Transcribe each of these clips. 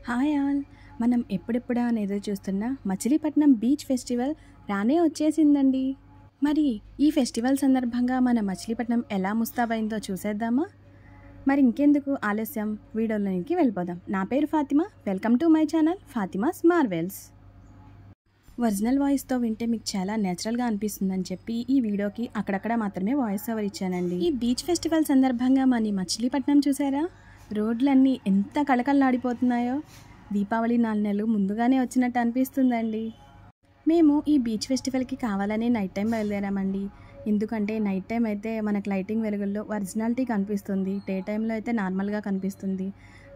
Hi all, మనం ఎప్పుడెప్పుడా అని ఎదురు చూస్తున్న మచిలీపట్నం బీచ్ ఫెస్టివల్ రానే వచ్చేసిందండి. మరి ఈ ఫెస్టివల్ సందర్భంగా మన మచిలీపట్నం ఎలా ముస్తాబైందో చూసేద్దామా? మరి ఇంకెందుకు ఆలస్యం, వీడియోలోనికి వెళ్ళిపోదాం. నా పేరు Fatima, welcome to my channel Fatima's Marvels. Original వాయిస్తో వింటే మీకు చాలా నేచురల్గా అనిపిస్తుందని చెప్పి ఈ వీడియోకి అక్కడక్కడ మాత్రమే వాయిస్ ఓవర్ ఇచ్చానండి. ఈ బీచ్ ఫెస్టివల్ సందర్భంగా మన మచిలీపట్నం చూసారా? రోడ్లన్నీ ఎంత కళకళలాడిపోతున్నాయో. దీపావళి 4 నెలలు ముందుగానే వచ్చినట్టు అనిపిస్తుందండి. మేము ఈ బీచ్ ఫెస్టివల్కి కావాలనే నైట్ టైం బయలుదేరామండి. ఎందుకంటే నైట్ టైం అయితే మనకు లైటింగ్ వెలుగుల్లో ఒరిజినాలిటీ కనిపిస్తుంది, డే టైంలో అయితే నార్మల్గా కనిపిస్తుంది.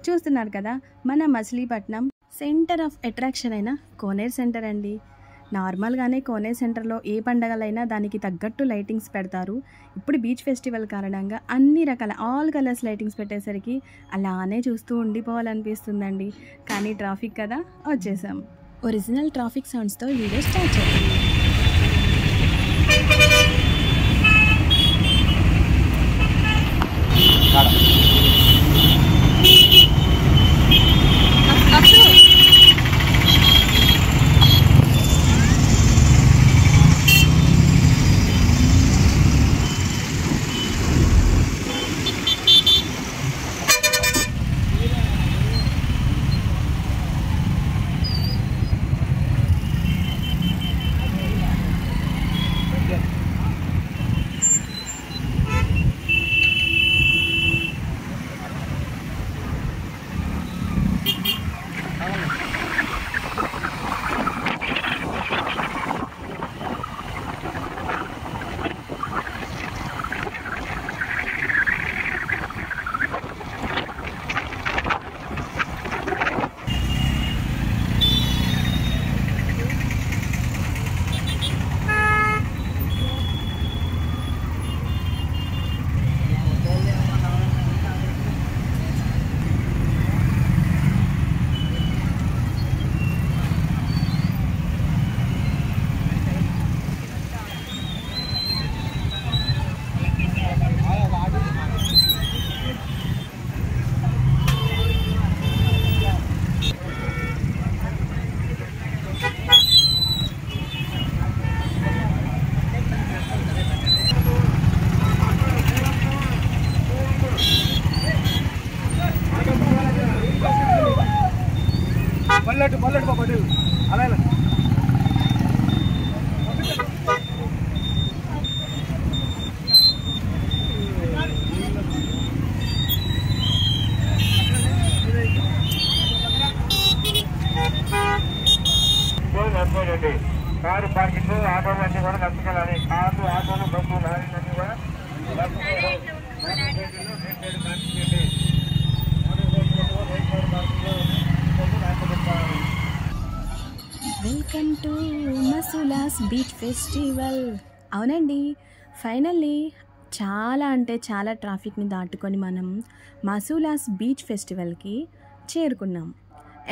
చూస్తున్నారు కదా, మన మచిలీపట్నం సెంటర్ ఆఫ్ అట్రాక్షన్ అయిన కోనేరు సెంటర్ అండి. నార్మల్గానే కోనేరు సెంటర్లో ఏ పండగలైనా దానికి తగ్గట్టు లైటింగ్స్ పెడతారు. ఇప్పుడు బీచ్ ఫెస్టివల్ కారణంగా అన్ని రకాల ఆల్ కలర్స్ లైటింగ్స్ పెట్టేసరికి అలానే చూస్తూ ఉండిపోవాలనిపిస్తుందండి. కానీ ట్రాఫిక్ కదా, వచ్చేసాం. ఒరిజినల్ ట్రాఫిక్ సౌండ్స్తో వీడియో స్టార్ట్ చేద్దాం. కారు పార్కింగ్, ఆటోలు అన్నీ కూడా నచ్చగలని, కార్లు, ఆటోలు, బస్సులు, లారీలు అన్నీ కూడా వెల్కమ్ టు మసులాస్ బీచ్ ఫెస్టివల్. అవునండి, ఫైనల్లీ చాలా అంటే చాలా ట్రాఫిక్ని దాటుకొని మనం మసులాస్ బీచ్ ఫెస్టివల్కి చేరుకున్నాం.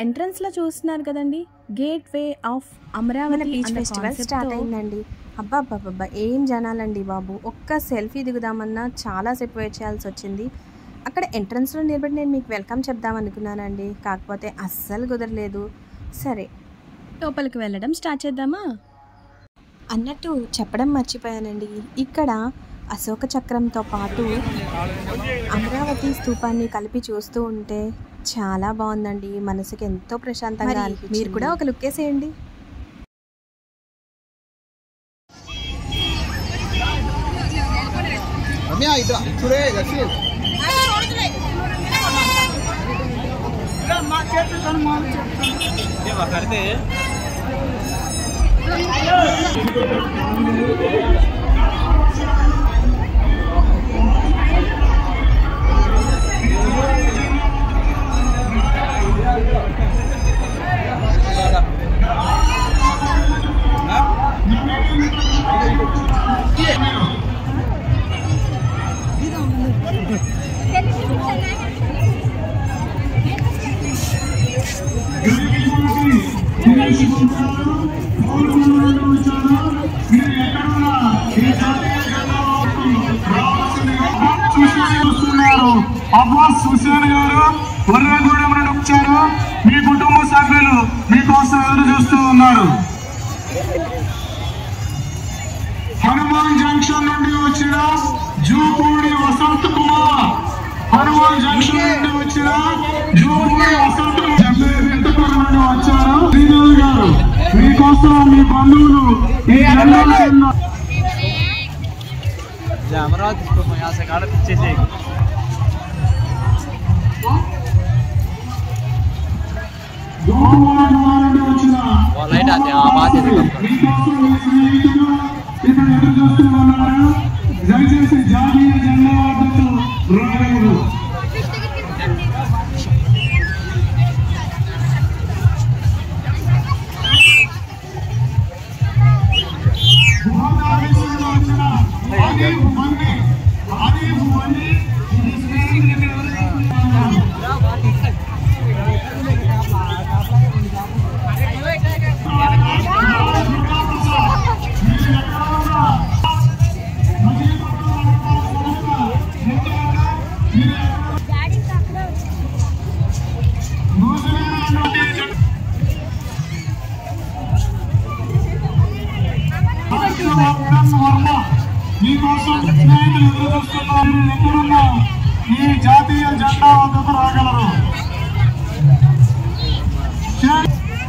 ఎంట్రన్స్లో చూస్తున్నారు కదండి, gate way of Amaravati beach festival start అయిందండి. అబ్బాబ్బాబ్బా, ఏం జనాలండి బాబు. ఒక్క సెల్ఫీ దిగుదామన్నా చాలాసేపు వెయిట్ చేయాల్సి వచ్చింది. అక్కడ ఎంట్రన్స్లో నిలబడి నేను మీకు వెల్కమ్ చెప్దామనుకున్నానండి, కాకపోతే అస్సలు కుదరలేదు. సరే, లోపలికి వెళ్ళడం స్టార్ట్ చేద్దామా? అన్నట్టు చెప్పడం మర్చిపోయానండి, ఇక్కడ అశోక చక్రంతో పాటు అమరావతి స్తూపాన్ని కలిపి చూస్తూ ఉంటే చాలా బాగుందండి. మనసుకి ఎంతో ప్రశాంతంగా అనిపించింది. మీరు కూడా ఒక లుక్ వేసేయండి. అబ్బాస్ హుసేన్ గారు వర్రగూడెం నుండి వచ్చారు. మీకు స్నేహితులు మీకోసం ఎదురు చూస్తూ ఉన్నారు. హనుమాన్ జంక్షన్ నుండి వచ్చిన జూపూడి వసంత్ కుమార్, హనుమాన్ జంక్షన్ నుండి వచ్చిన జూపూడి వసంత్ కుమార్ నుండి వచ్చారు. శ్రీదేవి గారు మీకోసం మీ బంధువులు ఈ अमरावती इसको यहाँ से काटा पीछे से लाइट आते हैं आप आते थे దయచేసి జాతీయ జెండా వద్దకు రాగలరు. మీకోసం స్నేహితులు ఎదురు చూస్తున్నారు. ఎక్కడున్న ఈ జాతీయ జెండా వద్దకు రాగలరు.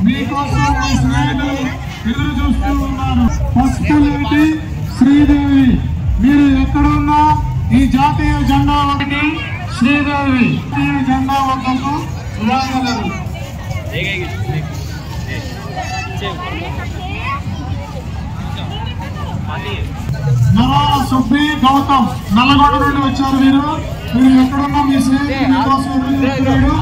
మీకోసం మీ స్నేహితులు ఎదురు చూస్తూ ఉన్నారు. ఫస్ట్ లేడీ శ్రీదేవి, మీరు ఎక్కడున్నా ఈ జాతీయ జెండా వద్దకు శ్రీదేవి జాతీయ జెండా వద్దకు రాగలరు. నరాల సుబ్బి గౌతమ్ నల్లగొండ నుండి వచ్చారు. మీరు ఎక్కడున్నా మీ స్నేహితులు మీకోసం ఎదురు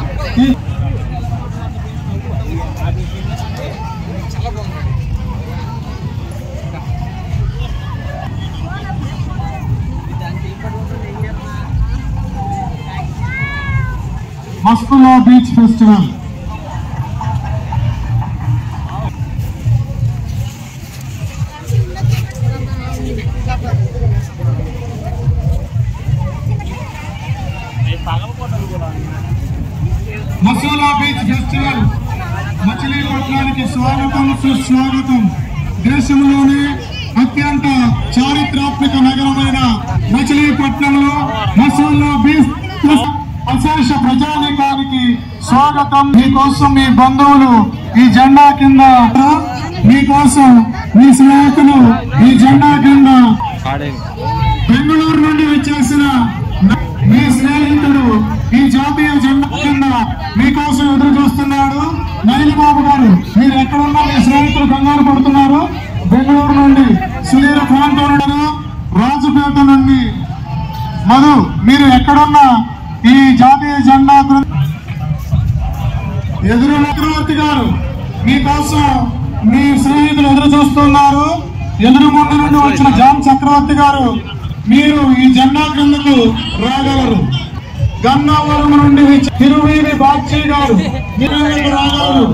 మస్కులా beach festival. Masula beach festival మచిలీపట్నానికి స్వాగతం సుస్వాగతం. దేశంలోనే అత్యంత చారిత్రాత్మక నగరమైన మచిలీపట్నంలో మసూలా బీచ్ అశేష ప్రజానీకానికి స్వాగతం. మీకోసం మీ బంధువులు ఈ జెండా కింద, మీకోసం మీ స్నేహితులు ఈ జెండా కింద, బెంగళూరు నుండి వచ్చేసిన మీ స్నేహితుడు ఈ జాతీయ జెండా కింద మీకోసం ఎదురు చూస్తున్నాడు. నైల్ బాబు గారు మీరు ఎక్కడున్నా మీ స్నేహితులు కంగారు పడుతున్నారు. బెంగళూరు నుండి సుదీర ప్రాంతం నుండి రాజుపేట నుండి మధు మీరు ఎక్కడున్నా ఈ జాతీయ జెండా ఎదురు చక్రవర్తి గారు మీకోసం మీ స్నేహితులు ఎదురు చూస్తున్నారు. ఎదురు ముందు నుండి వచ్చిన జాన్ చక్రవర్తి గారు మీరు ఈ జెండా క్రిందకు రాగలరు. గన్నావరం నుండి తిరువీరి బాక్షి గారు మీరు రాగలరు.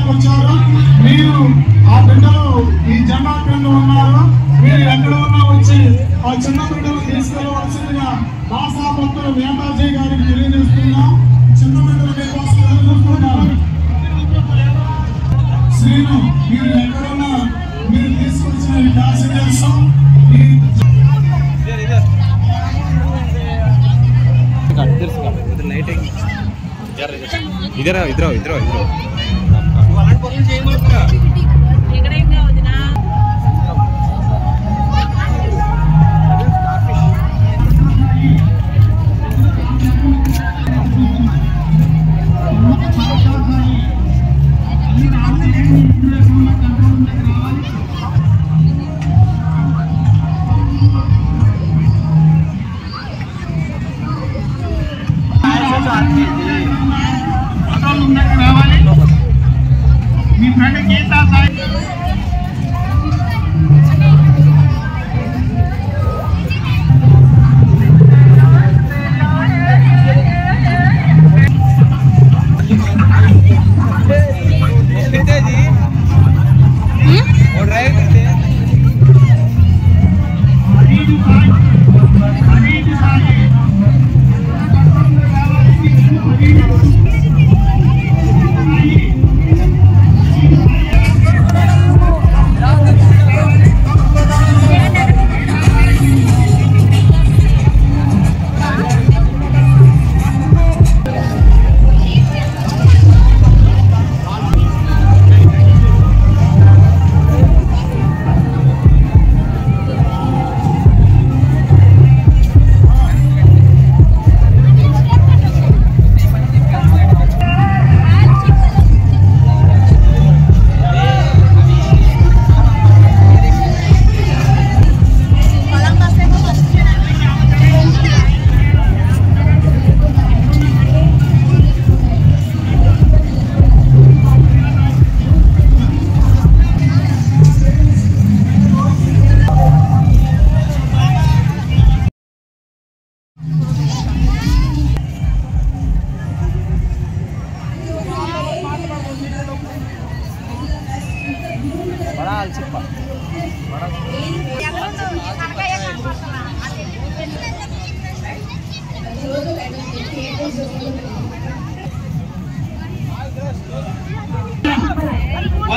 వచ్చారు. మీరు ఆ బిడ్డలు ఈ జెండా క్రింద ఉన్నారు. మీరు ఎక్కడ ఉన్నా వచ్చి ఆ చిన్న బిడ్డలు తీసుకెళ్లవలసిందిగా భాషా భక్తులు నేతాజీ గారికి తెలియజేస్తున్నాం. చిన్న బిడ్డలు మీకోసం ఎదురుస్తున్నారు. శ్రీను మీరు ఎక్కడున్నా మీరు తీసుకొచ్చిన ప్యాసింజర్స్ इधर इधर इधर इधर రావాలి.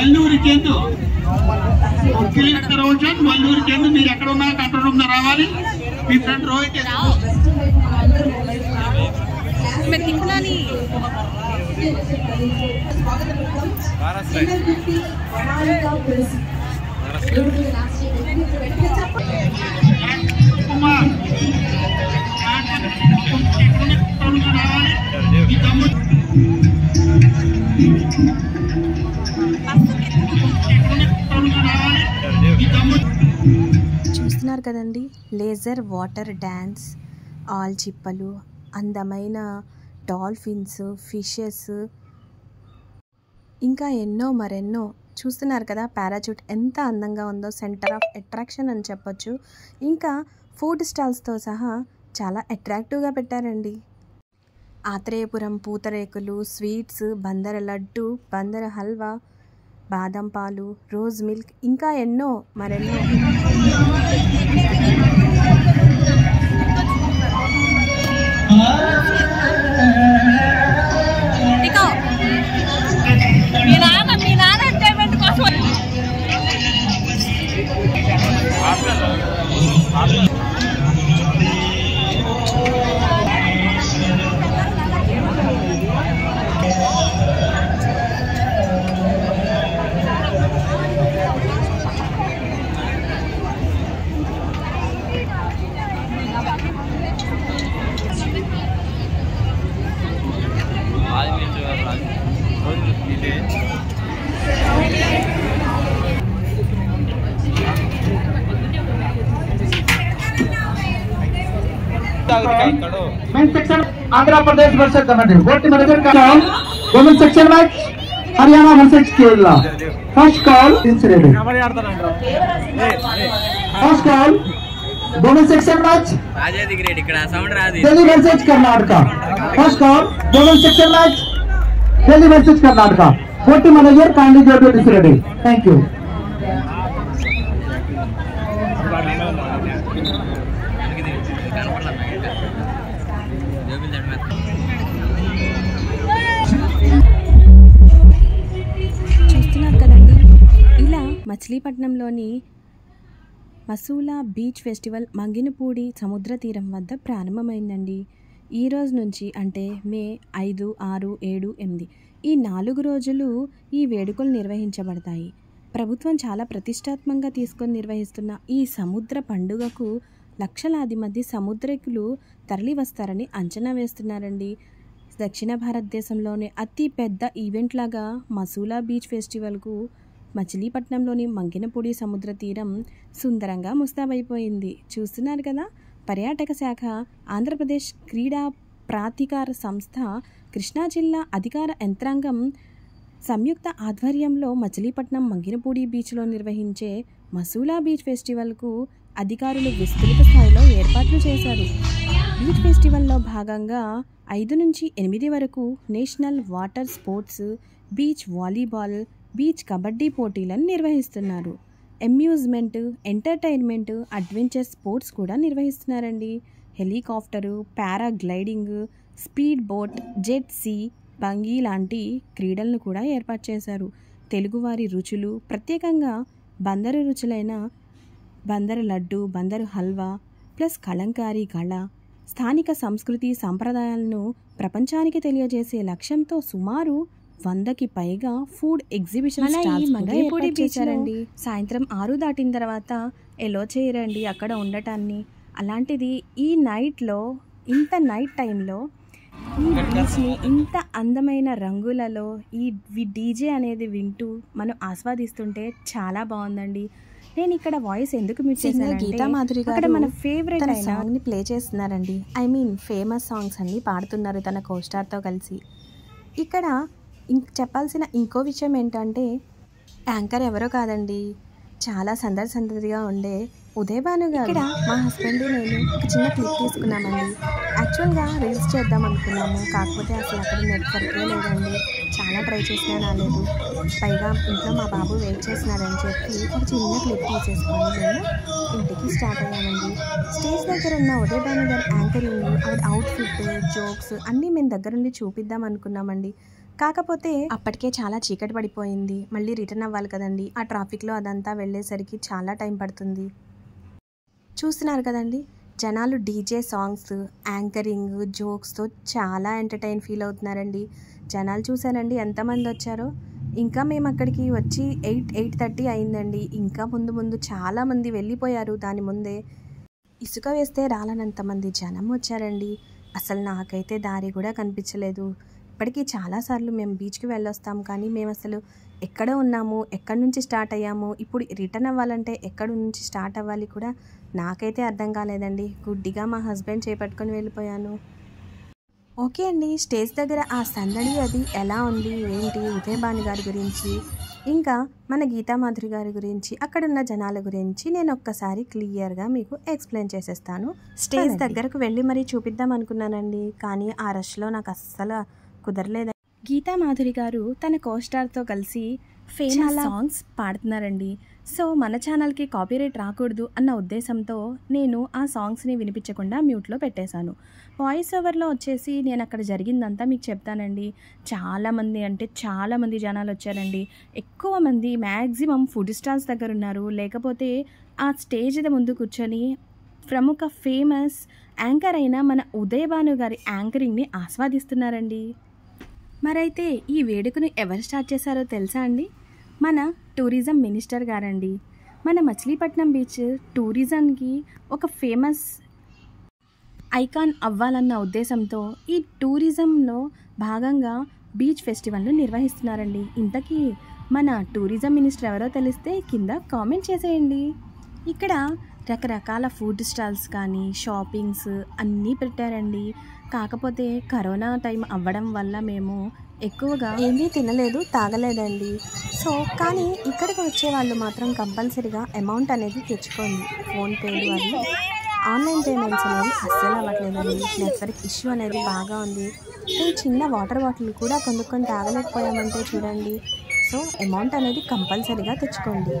వల్లూరి చందు రోజన్ వల్లూరి చందు మీరు ఎక్కడ ఉన్నా కంట్రోల్ రూమ్ రావాలి. మీ ఫ్రెండ్ రోహిత్ కుమార్ చూస్తున్నారు కదండి, లేజర్ వాటర్ డ్యాన్స్, ఆల్ చిప్పలు, అందమైన డాల్ఫిన్స్, ఫిషెస్, ఇంకా ఎన్నో మరెన్నో చూస్తున్నారు కదా. పారాచూట్ ఎంత అందంగా ఉందో, సెంటర్ ఆఫ్ అట్రాక్షన్ అని చెప్పొచ్చు. ఇంకా ఫుడ్ స్టాల్స్తో సహా చాలా అట్రాక్టివ్గా పెట్టారండి. ఆత్రేయపురం పూతరేకులు, స్వీట్స్, బందర లడ్డు, బందర హల్వా, బాదం పాలు, రోజ్ మిల్క్, ఇంకా ఎన్నో మరెన్నో. Men section Andhra Pradesh versus Karnataka गोटी मैनेजर का नाम women section match Haryana versus Kerala first call incident first call women section match రాజేది గ్రేడ్ ఇక్కడ సౌండ్ రాదు Delhi versus Karnataka first call women section match Delhi versus Karnataka गोटी manager kindly go to incident thank you చూస్తున్నారు కదండి, ఇలా మచిలీపట్నంలోని మసూలా బీచ్ ఫెస్టివల్ మంగినపూడి సముద్ర తీరం వద్ద ప్రారంభమైందండి. ఈ రోజు నుంచి అంటే మే 5, 6, 7, 8 ఈ 4 రోజులు ఈ వేడుకలు నిర్వహించబడతాయి. ప్రభుత్వం చాలా ప్రతిష్టాత్మకంగా తీసుకొని నిర్వహిస్తున్న ఈ సముద్ర పండుగకు లక్షలాది మంది సముద్రకులు తరలి వస్తారని అంచనా వేస్తున్నారండి. దక్షిణ భారతదేశంలోనే అతి పెద్ద ఈవెంట్ లాగా మసూలా బీచ్ ఫెస్టివల్కు మచిలీపట్నంలోని మంగినపూడి సముద్ర తీరం సుందరంగా ముస్తాబైపోయింది. చూస్తున్నారు కదా. పర్యాటక శాఖ, ఆంధ్రప్రదేశ్ క్రీడా ప్రాధికార సంస్థ, కృష్ణా జిల్లా అధికార యంత్రాంగం సంయుక్త ఆధ్వర్యంలో మచిలీపట్నం మంగినపూడి బీచ్లో నిర్వహించే మసూలా బీచ్ ఫెస్టివల్కు అధికారులు విస్తృత స్థాయిలో ఏర్పాట్లు చేశారు. బీచ్ ఫెస్టివల్లో భాగంగా 5 నుంచి 8 వరకు national water sports, beach volleyball, beach kabaddi పోటీలను నిర్వహిస్తున్నారు. అమ్యూజ్మెంట్, ఎంటర్టైన్మెంట్, అడ్వెంచర్ స్పోర్ట్స్ కూడా నిర్వహిస్తున్నారండి. Helicopter, paragliding, speed boat, jet ski, bungee లాంటి క్రీడలను కూడా ఏర్పాటు చేశారు. తెలుగువారి రుచులు, ప్రత్యేకంగా బందరు రుచులైన బందరు లడ్డు, బందరు హల్వా ప్లస్ కలంకారీ కళ, స్థానిక సంస్కృతి సంప్రదాయాలను ప్రపంచానికి తెలియజేసే లక్ష్యంతో సుమారు 100కి పైగా ఫుడ్ ఎగ్జిబిషన్ చేశారండి. సాయంత్రం 6 దాటిన తర్వాత ఎలో చేయరండి అక్కడ ఉండటాన్ని. అలాంటిది ఈ నైట్లో, ఇంత నైట్ టైంలో ఈ బీచ్ని ఇంత అందమైన రంగులలో ఈ డీజే అనేది వింటూ మనం ఆస్వాదిస్తుంటే చాలా బాగుందండి. నేను ఇక్కడ వాయిస్ ఎందుకు మ్యూట్ చేశాను, గీతా మాధురి గారు మన ఫేవరెట్ సాంగ్ని ప్లే చేస్తున్నారండి. ఐ మీన్ ఫేమస్ సాంగ్స్ అన్ని పాడుతున్నారు తన కోస్టార్తో కలిసి. ఇక్కడ చెప్పాల్సిన ఇంకో విషయం ఏంటంటే, యాంకర్ ఎవరో కాదండి, చాలా సందడిగా ఉండే ఉదయ్ భాను గారు. ఇక్కడ మా హస్బెండ్ నేను ఒక చిన్న క్లిప్ తీసుకున్నామండి. యాక్చువల్గా రీల్స్ చేద్దాం అనుకున్నాము, కాకపోతే అసలు అక్కడ నెట్వర్కే లేదండి. చాలా ట్రై చేసినా రాలేదు. పైగా ఇంట్లో మా బాబు వెయిట్ చేస్తున్నాడని చెప్పి ఒక చిన్న క్లిప్ తీసేసుకొని మేము ఇంటికి స్టార్ట్ అయ్యామండి. స్టేజ్ దగ్గర ఉన్న ఉదయ్ భాను గారు యాంకరింగ్, ఆవిడ అవుట్ఫిట్, జోక్స్ అన్నీ మేము దగ్గరుండి చూపిద్దాం అనుకున్నామండి. కాకపోతే అప్పటికే చాలా చీకటి పడిపోయింది. మళ్ళీ రిటర్న్ అవ్వాలి కదండి. ఆ ట్రాఫిక్లో అదంతా వెళ్ళేసరికి చాలా టైం పడుతుంది. చూస్తున్నారు కదండి, జనాలు డీజే సాంగ్స్, యాంకరింగ్, జోక్స్తో చాలా ఎంటర్టైన్ ఫీల్ అవుతున్నారండి. జనాలు చూసారండి ఎంతమంది వచ్చారో. ఇంకా మేము అక్కడికి వచ్చి 8:30 అయిందండి. ఇంకా ముందు చాలామంది వెళ్ళిపోయారు. దాని ముందే ఇసుక వేస్తే రాలనంతమంది జనం వచ్చారండి. అసలు నాకైతే దారి కూడా కనిపించలేదు. ఇప్పటికీ చాలాసార్లు మేము బీచ్కి వెళ్ళొస్తాం, కానీ మేము అసలు ఎక్కడ ఉన్నాము, ఎక్కడి నుంచి స్టార్ట్ అయ్యాము, ఇప్పుడు రిటర్న్ అవ్వాలంటే ఎక్కడి నుంచి స్టార్ట్ అవ్వాలి కూడా నాకైతే అర్థం కాలేదండి. గుడ్డిగా మా హస్బెండ్ చేపట్టుకొని వెళ్ళిపోయాను. ఓకే అండి, స్టేజ్ దగ్గర ఆ సందడి అది ఎలా ఉంది ఏంటి, ఉదయ్ భాను గారి గురించి, ఇంకా మన గీతామాధురి గారి గురించి, అక్కడున్న జనాల గురించి నేను ఒక్కసారి క్లియర్గా మీకు ఎక్స్ప్లెయిన్ చేసేస్తాను. స్టేజ్ దగ్గరకు వెళ్ళి మరీ చూపిద్దాం అనుకున్నానండి, కానీ ఆ రష్లో నాకు అస్సలు కుదరలేదు. గీతామాధురి గారు తన కోస్టార్తో కలిసి ఫేమస్ సాంగ్స్ పాడుతున్నారండి. సో మన ఛానల్కి కాపీరైట్ రాకూడదు అన్న ఉద్దేశంతో నేను ఆ సాంగ్స్ని వినిపించకుండా మ్యూట్లో పెట్టేశాను. వాయిస్ ఓవర్లో వచ్చేసి నేను అక్కడ జరిగిందంతా మీకు చెప్తానండి. చాలామంది అంటే చాలామంది జనాలు వచ్చారండి. ఎక్కువ మంది మ్యాక్సిమం ఫుడ్ స్టాల్స్ దగ్గర ఉన్నారు, లేకపోతే ఆ స్టేజ్ ముందు కూర్చొని ప్రముఖ ఫేమస్ యాంకర్ అయిన మన ఉదయ్ భాను గారి యాంకరింగ్ని ఆస్వాదిస్తున్నారండి. మరైతే ఈ వేడుకను ఎవరు స్టార్ట్ చేశారో తెలుసా అండి? మన టూరిజం మినిస్టర్ గారండి. మన మచిలీపట్నం బీచ్ టూరిజంకి ఒక ఫేమస్ ఐకాన్ అవ్వాలన్న ఉద్దేశంతో ఈ టూరిజంలో భాగంగా బీచ్ ఫెస్టివల్ను నిర్వహిస్తున్నారండి. ఇంతకీ మన టూరిజం మినిస్టర్ ఎవరో తెలిస్తే కింద కామెంట్ చేసేయండి. ఇక్కడ రకరకాల ఫుడ్ స్టాల్స్ కానీ షాపింగ్స్ అన్నీ పెట్టారండి. కాకపోతే కరోనా టైం అవ్వడం వల్ల మేము ఎక్కువగా ఏమీ తినలేదు, తాగలేదండి. సో కానీ ఇక్కడికి వచ్చే వాళ్ళు మాత్రం కంపల్సరీగా అమౌంట్ అనేది తెచ్చుకోండి. ఫోన్పేలు అవి ఆన్లైన్ పేమెంట్స్ అనేవి అస్సలు అవ్వట్లేదండి. నెట్వర్క్ ఇష్యూ అనేది బాగా ఉంది. ఈ చిన్న వాటర్ బాటిల్ కూడా కొనుక్కొని తాగలేకపోయామంటే చూడండి. సో అమౌంట్ అనేది కంపల్సరీగా తెచ్చుకోండి.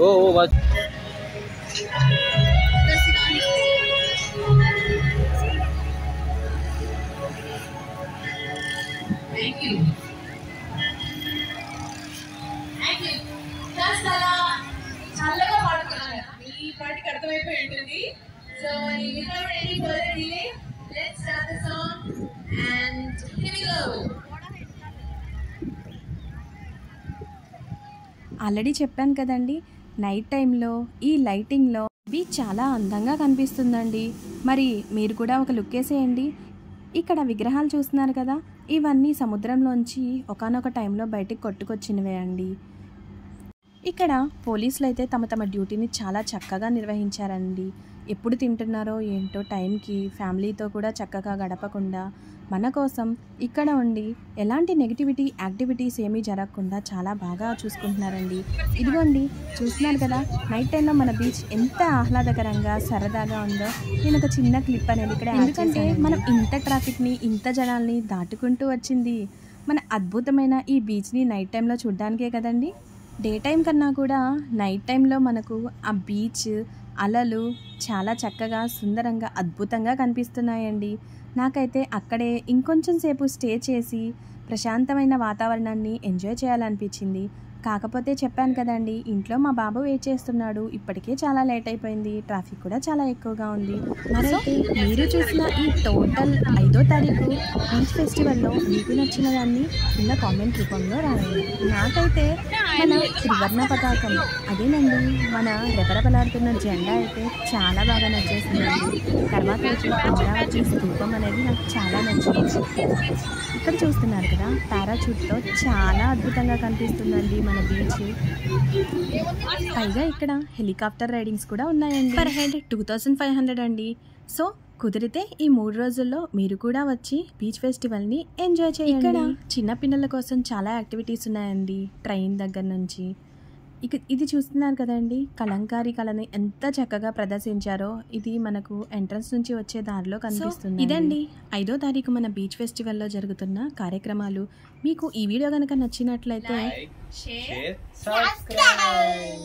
ओ बस చల్లగా పడుకున్నాను. ఈ పాటకి అర్థమైపోయి ఉంటుంది. So without any further delay, let's start the song and here we go. Already చెప్పాను కదండి, నైట్ టైంలో ఈ లైటింగ్లో బీచ్ చాలా అందంగా కనిపిస్తుందండి. మరి మీరు కూడా ఒక లుక్ వేసేయండి. ఇక్కడ విగ్రహాలు చూస్తున్నారు కదా, ఇవన్నీ సముద్రంలోంచి ఒకానొక టైంలో బయటికి కొట్టుకొచ్చినవే అండి. ఇక్కడ పోలీసులు అయితే తమ డ్యూటీని చాలా చక్కగా నిర్వహించారండి. ఎప్పుడు తింటున్నారో ఏంటో టైంకి ఫ్యామిలీతో కూడా చక్కగా గడపకుండా మన కోసం ఇక్కడ ఉండి ఎలాంటి నెగిటివిటీ యాక్టివిటీస్ ఏమీ జరగకుండా చాలా బాగా చూసుకుంటున్నారండి. ఇదిగోండి చూస్తున్నారు కదా, నైట్ టైంలో మన బీచ్ ఎంత ఆహ్లాదకరంగా సరదాగా ఉందో. నేను ఒక చిన్న క్లిప్ అనేది ఇక్కడ, ఎందుకంటే మనం ఇంత ట్రాఫిక్ని ఇంత జనాల్ని దాటుకుంటూ వచ్చింది మన అద్భుతమైన ఈ బీచ్ని నైట్ టైంలో చూడడానికే కదండి. డే టైం కన్నా కూడా నైట్ టైంలో మనకు ఆ బీచ్ అలలు చాలా చక్కగా సుందరంగా అద్భుతంగా కనిపిస్తున్నాయండి. నాకైతే అక్కడే ఇంకొంచెం సేపు స్టే చేసి ప్రశాంతమైన వాతావరణాన్ని ఎంజాయ్ చేయాలనిపించింది. కాకపోతే చెప్పాను కదండి, ఇంట్లో మా బాబు వెయిట్ చేస్తున్నాడు. ఇప్పటికే చాలా లేట్ అయిపోయింది, ట్రాఫిక్ కూడా చాలా ఎక్కువగా ఉంది. మరైతే మీరు చూసిన ఈ టోటల్ 5వ తారీఖు బీచ్ ఫెస్టివల్లో మీకు నచ్చిన దాన్ని కింద కామెంట్ రూపంలో రాయండి. నాకైతే మన త్రివర్ణ పతాకం, అదేనండి మన రెపరెపలాడుతున్న జెండా అయితే చాలా బాగా నచ్చేసిందండి. తర్వాత వచ్చి అమరావతి స్తూపం అనేది నాకు చాలా నచ్చింది. ఇక్కడ చూస్తున్నారు కదా, పారాచూట్తో చాలా అద్భుతంగా కనిపిస్తుందండి మన బీచ్. పైగా ఇక్కడ హెలికాప్టర్ రైడింగ్స్ కూడా ఉన్నాయండి. పర్ హెడ్ 2500 అండి. సో కుదిరితే ఈ 3 రోజుల్లో మీరు కూడా వచ్చి బీచ్ ఫెస్టివల్ని ఎంజాయ్ చేయండి. ఇక్కడ చిన్న పిల్లల కోసం చాలా యాక్టివిటీస్ ఉన్నాయండి, ట్రైన్ దగ్గర నుంచి. ఇది చూస్తున్నారు కదండి, కలంకారీ కళని ఎంత చక్కగా ప్రదర్శించారో. ఇది మనకు ఎంట్రన్స్ నుంచి వచ్చే దారిలో కనిపిస్తుంది. ఇదండి 5వ తారీఖు మన బీచ్ ఫెస్టివల్లో జరుగుతున్న కార్యక్రమాలు. మీకు ఈ వీడియో కనుక నచ్చినట్లయితే షేర్, సబ్స్క్రైబ్.